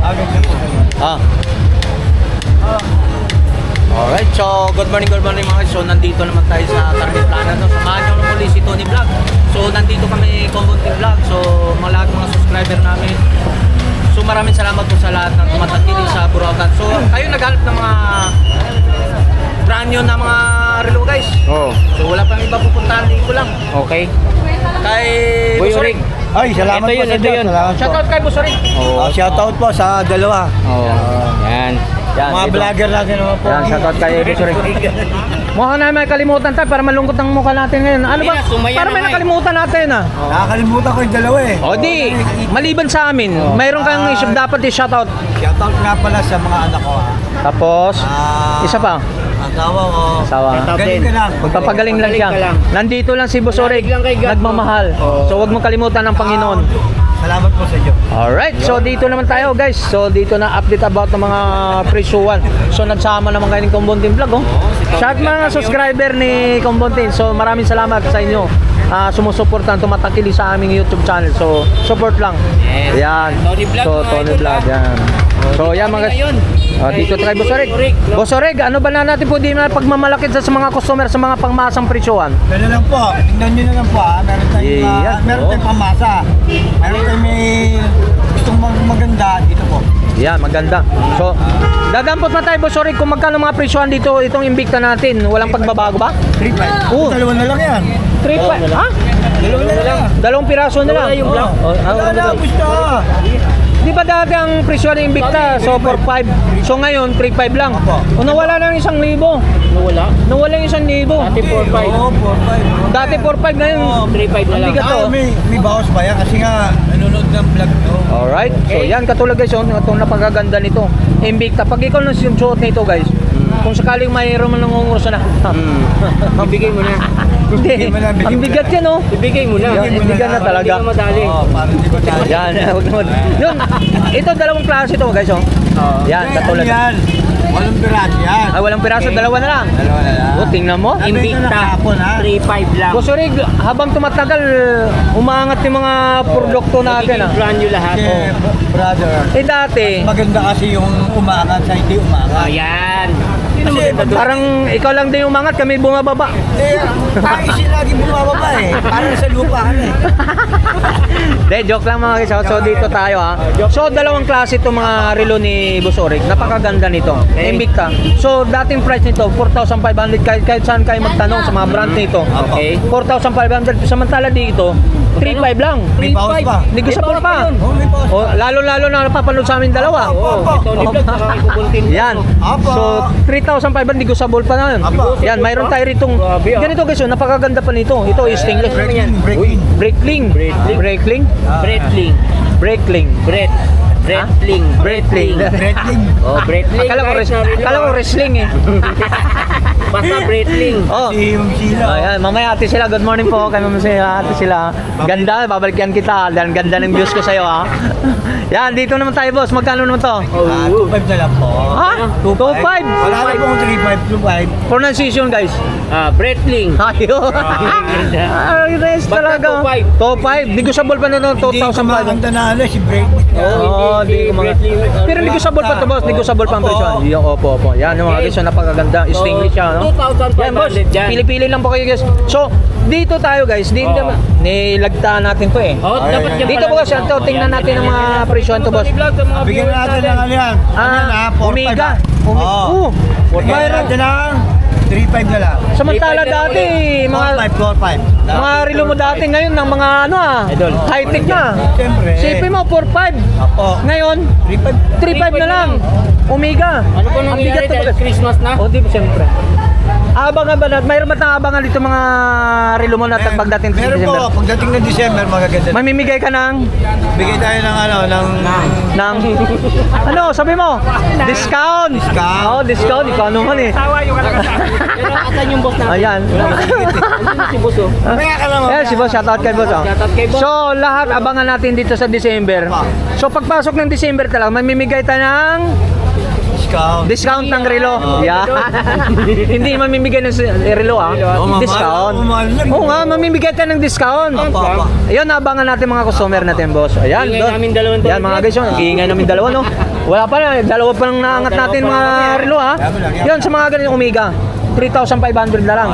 Ah. Alright, so good morning mga guys. So nandito naman tayo sa Tarmiplana, no? Samahan nyo naman ulit si Tony Vlog. So nandito kami, Common Team Vlog. So lahat mga subscriber namin. So maraming salamat po sa lahat ng tumatangkili sa Buracan. So kayo naghanap ng mga brand new na mga relo guys. Oo. So wala pang iba pupuntahan, dito lang. Okay. Kay Boy Busorig. Ay, salamat Ito po yun, sa ito Diyos. yun. Salamat po. Shoutout kay Busorig. Oo. Shoutout po sa dalawa. Oo. Yan. Yan. Mga ito. vlogger natin naman po. Yan, shoutout kay Busorig. Mukhang na may kalimutan tayo para malungkot ang mukha natin ngayon. Ano ba? Para may nakalimutan natin ah. Nakakalimutan ko yung dalawa eh. O di, maliban sa amin, mayroon kang isip dapat i-shoutout. Shoutout nga pala sa mga anak ko ha. Tapos, isa pa. Asawa ko. Asawa. Galing ka lang. Magpapagaling lang siya. Magaling ka lang. Nandito lang si Busorig, Galing lang kay God. nagmamahal. So huwag mo kalimutan ng Panginoon. Salamat po sa Diyos. Alright, so dito naman tayo guys. So dito na update about ng mga presyuan. So nagsama naman kayo ng Combontin Vlog. Oh. Shout mga subscriber ni Combontin. So maraming salamat sa inyo. Sumusuportan, tumatangkili sa aming YouTube channel. So support lang. Yes. Yan. Tony Vlog, So mga Tony idol, Vlog yan. So yan mga dito try Busorig. Busorig, ano ba na natin po di na pagmamalakit sa mga customer sa mga pangmasang presyuan? Ganun lang po. Tingnan nyo na lang po ha. Meron tayong, Yeah. meron tayong pamasa. Meron tayong may gustong maganda dito po. Yan, maganda. So, dadampot na tayo Busorig kung magkano mga presyuan dito itong Invicta natin. Walang pagbabago ba? 3.5. Oo. Dalawa na lang yan. 3.5. Ha? Dalawa na lang. Dalawang piraso na lang. yung black. Wala na, gusto. Di ba dati ang presyo ng Invicta? So, 4.5. So, ngayon, 3.5 lang. O, nawala na ng 1,000. Nawala. Nawala yung 1,000. Dati 4.5. Oo, 4.5. Dati 4.5 ngayon. 3.5 na lang. Bigat to. May bawas ba yan? Kasi nga, nanonood ng vlog to. Alright. So, yan katulad guys, itong napakaganda nito. Invicta. Pag ikaw nang suot nito guys, kung sakaling mayroon man nangungurusa na. Ibigay mo na. Hindi. Ang bigat yan, oh. Ibigay mo na. Yan, ibigan na talaga. Hindi ka madali. Oo, parang di ba tayo? Yan. Huwag naman. Yun. Ito, dalawang klase ito guys, oh. Yan, katulad. Yan. Walang piraso yan. Ay, walang piraso, dalawa na lang. Dalawa na lang. O, tingnan mo. Invicta. 3.5 lang. Busorig, habang tumatagal, umangat yung mga produkto natin, ah. Brand new lahat. Kasi, brother, Eh dati, maganda kasi yung umaangat sa hindi umaangat. Ayan. Kasi, parang ikaw lang din umangat, kami bumababa. eh, tayo lagi bumababa eh. Parang sa lupa ka na eh. De, joke lang mga guys. So dito tayo ha. So dalawang klase itong mga relo ni Busorig. Napakaganda nito. Invicta. So dating price nito 4,500 kahit saan kayo magtanong sa mga brand nito. Okay. 4,500 samantala dito 3,500 lang. May bawas pa. Negotiable pa. Oh, may bawas pa. O lalo na napapanood sa amin dalawa. Oo. Tony Vlog, nakakikukuntin. Yan. Apo. So 3,500 negotiable pa na yun. Apo. Yan, mayroon tayo ritong Grabe, ah. ganito guys, napakaganda pa nito. Ito is stainless. Breaking. Breakling. Breakling. Breitling. Breakling. Breitling. Breitling. Breaking. Oh, Breitling. Akala ko wrestling eh. Basta Breitling. Oh. Si Ma'am Sheila. Ayan, mamaya ate sila. Good morning po. Kay Ma'am Sheila, ate sila. Ganda, babalikan kita. Dahil ganda ng views ko sa'yo ha. Yan, dito naman tayo boss. Magkano naman to? 2.5 na lang po. Ha? 2.5? Wala na pong 3.5, 2.5. Pronunciation guys. Breitling. Ayun. Rest Basta talaga. 2.5. 2.5. Negotiable pa na to. Hindi ko 2,500. makakanta na ano, si Break. Oo, di ko mga... Pero negotiable pa to boss, negotiable pa ang presyo. Yung opo. Yan yung mga guys, yung napakaganda. Stainless siya, no? 2,500 Yan boss, dyan. pili-pili lang po kayo guys. So, dito tayo guys, dito nilagtaan natin to eh. Oh, dapat dyan Dito pala. po kasi ito, tingnan natin ang mga presyo to boss. Tony Vlog, sa mga Bigyan viewers natin ng ano yan. Omega. Oo. Bigyan Mayroon. natin ng 3.5 na lang. Samantala 3.5 na dati, mga 4.5. mga relo mo dati ngayon ng mga ano Idol. high-tech na. Siyempre. Sipin mo 4.5. Apo. Ngayon, 3.5. 3.5 na lang. Omega. Ano po Ang nangyayari bigat to, dahil boss. Christmas na? O di ba siyempre. Abangan ba natin? Mayroon ba tayong abangan dito mga relo mo na pagdating sa Meron po, December? pagdating ng December, magaganda. Mamimigay ka ng Bigay tayo ng ano, ng... ano, sabi mo? Discount. Discount. Oh, discount. Ikaw naman eh. Pero asan yung boss natin? Ayan. Ano si boss oh? Kaya ka naman. Ayan, si boss. Shoutout kay boss. Oh. Shoutout kay boss. So, lahat abangan natin dito sa December. So, pagpasok ng December talaga, mamimigay tayo ng discount ng relo. Yan. Hindi mamimigay ng relo ah. Discount. Oo nga, mamimigay tayo ng discount. Ayun, abangan natin mga customer natin, boss. Ayan, Ingay namin dalawang yan mga guys, yung iingay namin dalawa, no? Wala pa na, dalawa pa lang naangat natin mga relo ha. Yan sa mga ganyan Omega. 3,500 na lang.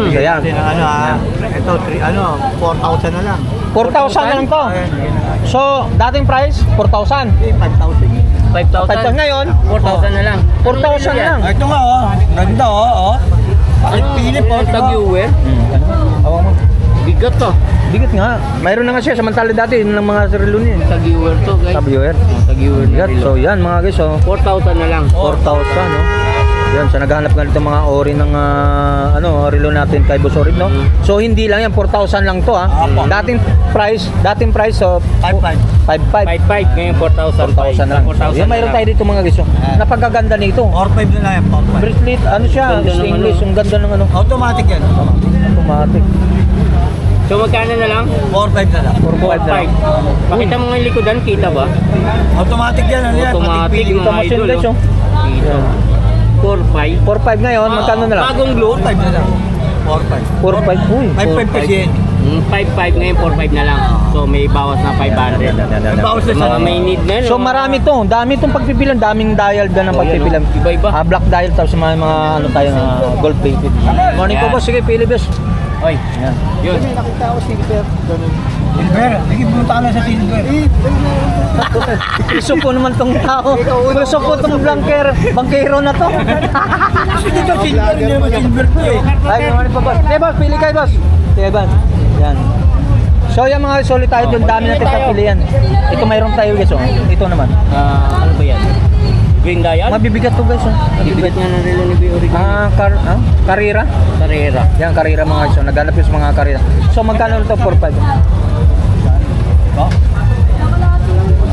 So yan. Ito, 4,000 na lang. 4,000 na lang to. So, dating price 4,000. 5,000. 5,000 ngayon, 4,000 na lang. 4,000 na lang. Ito nga, ganda, Pili po. Tag-viewer. Awang mo. Bigat to. Bigat nga. Mayroon na nga siya samantala dati yun ng mga relo niya. Tag-viewer to, guys. Sa viewer. Tag-viewer na Bigat. So yan mga guys, so 4,000 na lang. 4,000 no. Yan, so naghahanap nga dito mga ori ng relo natin kay Boss Orin, no? So hindi lang yan, 4,000 lang to ha. Dating price so 5,500. 5,500. 5,500 ngayon 4,000. 4,000 lang. So, yan mayroon tayo dito mga guys. So, napakaganda nito. 4,500 na lang yan, 4,500. Bracelet, ano siya, Ganda ng stainless, ano. yung ganda ng ano. Automatic yan. Automatic. So magkano na lang? 4,500 na lang. 4,500 na lang. 4,500. Pakita mo nga yung likodan, kita ba? Automatic yan, ano yan? Automatic Pili yung Kita mga mo siya idol. guys, oh. Kita. 4,500. 4,500 ngayon, magkano na lang? Bagong blue. 4,500 na lang. 4,500. 4,500. Uy. 5,500 kasi yan. 5,500 ngayon, 4,500 na lang. So may bawas na 500. Bawas na Mga may need na yun. So marami to, dami itong pagpipilan, daming dial na ng Oh, pagpipilan. yan, oh. Iba-iba. Black dial tapos mga ano tayo na gold plated. Morning po Yan. boss, sige pili boss. Oy, Yan. yun. Silver, sige pumunta ka na sa Silver. Gusto po naman tong tao. Gusto po tong bankero na to. Kasi dito Silver, hindi naman Silver to eh. Ay, morning po boss. Sige boss, pili kayo boss. Sige boss. Yan. So yung mga solid tayo doon, dami natin pagpilian. Ito mayroon tayo guys, oh. Ito naman. Ano ba yan? Green dial? Mabibigat to guys, oh. Mabibigat nga ng relo ni B. Original. Karira. Carrera. Yan, karira mga guys. So, naghanap yung sa mga karira. So magkano ito? 4,500. Oh?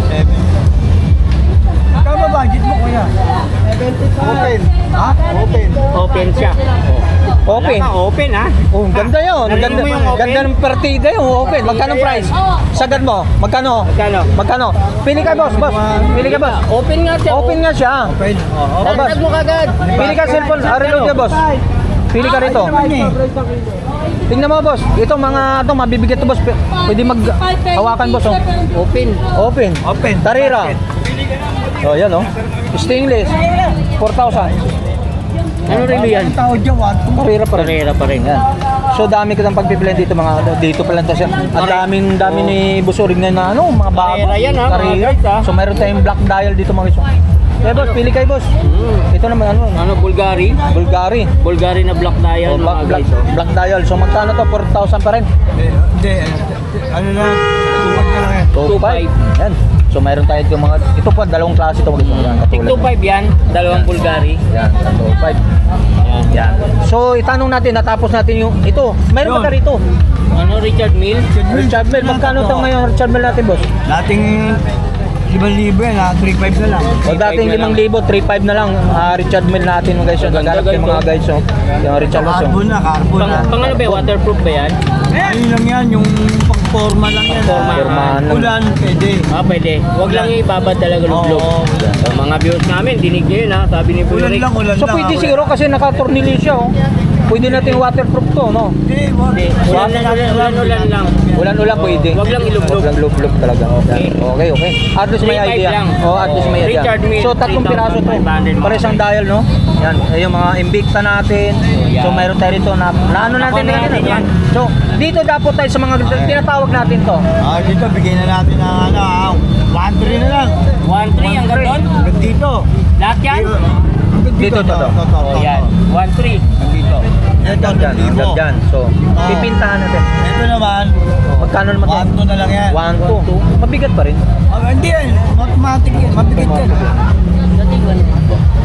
7. Kaya ba budget mo kuya? 70. Open. Ha? Open. Open siya. Open. Wala ka, open ha? Oh, ganda yun. Narinig Ganda, mo yung open? ganda ng partida yung open. Magkano price? Sagad mo. Magkano? Magkano? Magkano? Pili ka boss, boss. Pili ka boss. Open nga siya. Open nga siya. Open. Oo. Oh, boss. Tagtag mo kagad. Pili ka cellphone. Reload ka boss. Pili ka rito. Tingnan mo boss. Ito mga ito mabibigat to boss. Pwede mag-hawakan boss. Oh. Open. Open. Open. Tarira. Oh, yan oh. Stainless. 4,000. Ano relo yan? Ang tawad dyan, what? Tarira pa rin. Carrera pa rin. Yan. So dami ko ng pagpipilian dito mga ano, dito pa lang to siya. Ang dami ni Busorig na mga bago. Carrera yan, ha, mga Carrera. guys, ha. So meron tayong black dial dito mga guys. Kaya boss, pili kayo boss. Ito naman ano, Ano, Bulgari? Bulgari. Bulgari na black dial. Oh, mga black, guys, oh. black dial. So magkano to? 4,000 pa rin. Hindi. Ano na? Tupag na lang eh. 2,500. Yan. So mayroon tayo itong mga, ito po, dalawang klase ito mga guys. Yan, Tig katulad. 2,500 yan. Dalawang Bulgari. Yan, 2,500. Yan. Yan. So itanong natin, natapos natin yung, ito, mayroon Yun. pa rito. Ano, Richard Mille? Richard Mille, magkano ito ngayon Richard Mille natin boss? Dating 5,000 yan, 3,500 na lang. O dating 5,000, 3,500 na lang. Richard Mille natin mga guys. Yung Ganda, gaganap yung mga ganito. guys. Yung Richard Mille. Carbon na, carbon na. Pang ano ba, waterproof ba yan? Ayun lang yan, yung pang-forma lang yan. Pang-forma. Formahan lang. Ulan, pwede. Pwede. Huwag lang ibabad talaga loob-loob. Oo, ulan. So, mga viewers namin, dinig nyo yun ha. Sabi ni Ulan Burik. lang, ulan So lang. pwede siguro kasi nakatornilyo siya. Oh. Pwede natin waterproof to, no? Hindi, Hindi. Ulan lang. Ulan-ulan pwede. Wag lang ilublob. Wag lang lublob talaga. Okay. Okay, okay. At least may 3,500 idea. lang. Oh, at least may idea. Richard Mille, So tatlong piraso to. 3,500 Para isang dial, no? Yan. Yung mga Invicta natin. yan. So mayroon tayo rito na ano natin Nakuha natin yan. So dito dapat tayo sa mga tinatawag natin to. Dito, bigyan na natin ng 1,300 na lang. 1,300 hanggang doon? Hanggang dito. Lahat yan? Hanggang Dito, to. O yan. 1,300. Hanggang dito. Ito, Hanggang dyan, hanggang dyan. So pipintahan natin. Ito naman, Magkano naman to? 1,200 na lang yan. 1, 2. Mabigat pa rin. Hindi yan, automatic yan, mabigat yan. Dati 1.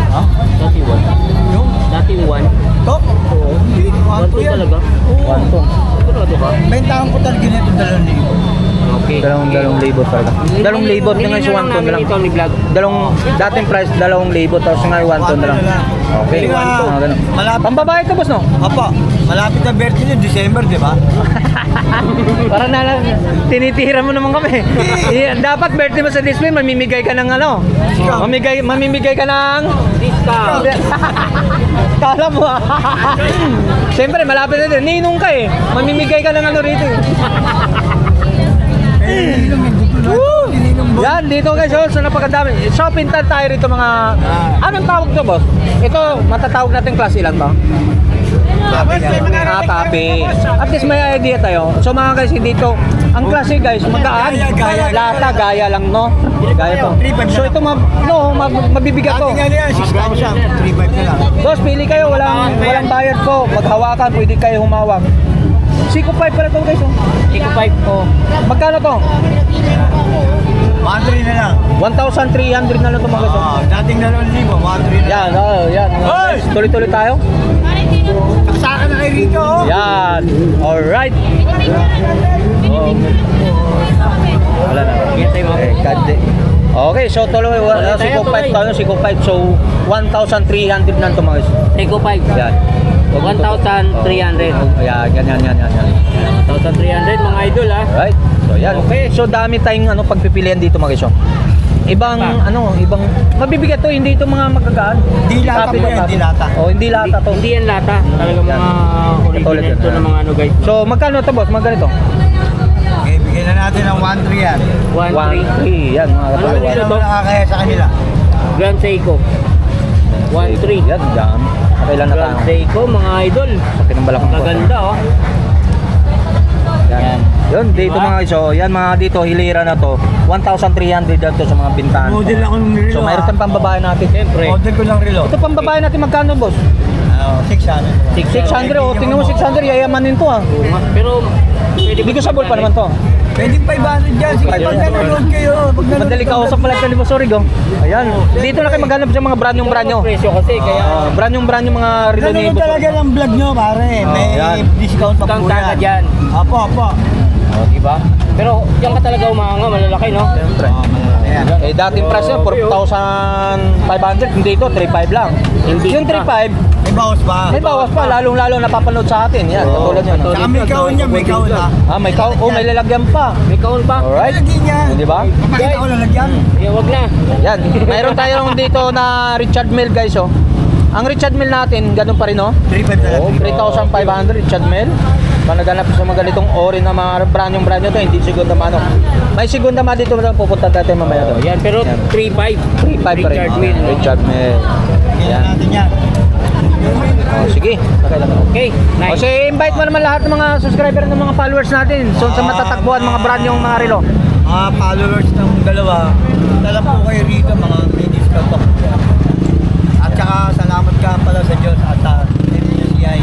Ha? Dati 1. Yung, Dati 1. to? Oo. Hindi, 1,2 1,200 yan. talaga? 1, 2. Sigurado ba? Bentahan ko talaga nito 2,000. Okay. Dalawang libot talaga. 2,000 na nga si 1 ton na lang. Ito ni vlog. Dating price 2,000 tapos ngayon 1 ton na lang. Okay, Hindi nga, mga ganun. malapit. Pambabae ito boss no? Apa, malapit na birthday niya, December, di ba? Para na lang tinitira mo naman kami. Dapat birthday mo sa display, mamimigay ka ng ano? Mamimigay ka ng Discount. Kala mo ah. Siyempre malapit na din. Ninong ka eh. Mamimigay ka ng ano rito. Ninong yung gusto na ito, ninong Yan, dito guys, oh, so napakadami. So, pintal tayo rito mga... Anong tawag to, boss? Ito, matatawag natin klase ilan ba? Tapi. At least may idea tayo. So mga guys, dito, ang klase guys, magaan. Lata, gaya lang, no? Gaya to. So ito, mabibigat to. Ating yan, 6,000. 3,500 na lang. Boss, pili kayo, walang bayad po. Maghawakan, pwede kayo humawak. Siko 5 pala to guys, oh. Siko 5. Oh. Magkano to? 1,300 na lang. 1,300 na lang to mga guys, oh. Dating 2,000, 1,300 na lang. Yan, oh, yan. Guys, tuloy-tuloy tayo. Saka na kayo rito, oh. Yan. Alright. Oh. Wala na. Okay, so tuloy. Siko 5,000, Siko 5. So, 1,300 na to mga guys. Siko 5. Yan. 1,300. Ayan, yan. 1,300 mga idol ha. Right. So yan. Okay. So dami tayong pagpipilian dito mga guys. Ibang ibang mabibigat to, hindi ito mga magagaan. Hindi lata Copy po to yan, copy. hindi lata. Oh, hindi lata to. Hindi yan lata. Talaga mga Katulad original yan, to ah. ng mga ano guys. So magkano to boss? Magkano to? Okay, bigyan na natin ng 1,300 yan. 1,300. 1,300. Yan mga Ano katulad. Hindi dito? naman nakakaya sa kanila. Grand Seiko. 1,300. Yan, dami. Kailan na tayo? Grand Seiko mga idol. Sakit ng balakang ko. Maganda oh. Yan. Yun, dito Diba? mga guys. So, yan mga dito, hilira na to. 1,300 dyan to sa mga bintahan. Model ako ng relo. So, mayroon tayong pambabae natin. Siyempre. Model ko ng relo. Ito pambabae natin magkano boss? 600. 600 oh. Tingnan mo 600, yayamanin to ah. Pero pwede Hindi ko sabol pa naman to. Pwede 500 dyan. Sige, pag nanonood kayo. Pag nanonood Madali ka usap pala sa Sorry go. Ayan. Dito na kayo maghanap sa mga brand branyo. presyo kasi kaya Brand mga relo ni Nanonood Boss. talaga ng vlog nyo, pare. May yan. discount pa po Discount ka yan. dyan. Apo. oh, diba? Pero diyan ka talaga umanga, malalaki no? Siyempre. Ayan. Eh dating price niya 4,500, hindi ito 3,500 lang. Hindi Yung na. 3,500 May bawas pa. may bawas pa, lalong-lalo napapanood sa atin. Yan, katulad yan. katulad. Saka may kaon niya, may kaon ha. May may lalagyan pa. May kaon pa? Alright. Lagyan niya. Di ba? Papakita ko lalagyan. Wag na. Yan. Mayroon tayong dito na Richard Mille guys, oh. Ang Richard Mille natin, ganun pa rin, oh. 3,500 na Oh, lang. 3,500 Richard Mille. Panaganap sa mga ganitong ori na mga brand to, hindi segunda mano. May segunda ma dito pupunta tayo mamaya Oh, doon. yan, pero Yan. 3,500. 3,500 pa rin. Richard Mille. Richard Mille. Lagyan Yan. natin yan. Oh, sige. Okay lang. Okay, O nice. sige, invite mo naman lahat ng mga subscriber ng mga followers natin. So sa matatagpuan mga brand yung mga relo. Mga followers ng dalawa, dala po kayo rito, mga may discount pa po yan. At saka salamat ka pala sa Diyos at sa NCI.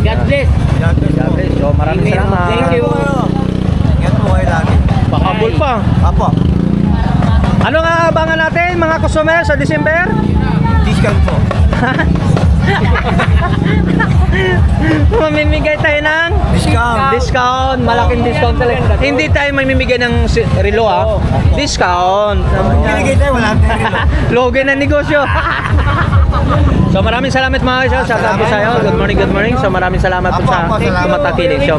God bless. God bless po. So maraming salamat. Thank you. Ingat po kayo lagi. Pakabul pa. Apo, Ano nga abangan natin mga customer sa December? discount po. Mamimigay tayo ng discount, malaking discount talaga. Hindi tayo mamimigay ng relo ha. Discount. Binigay tayo, wala tayong relo. Logo ng negosyo. So maraming salamat mga guys. Shout out po sa iyo. Good morning. So maraming salamat po sa Salamat. tumatakilig. So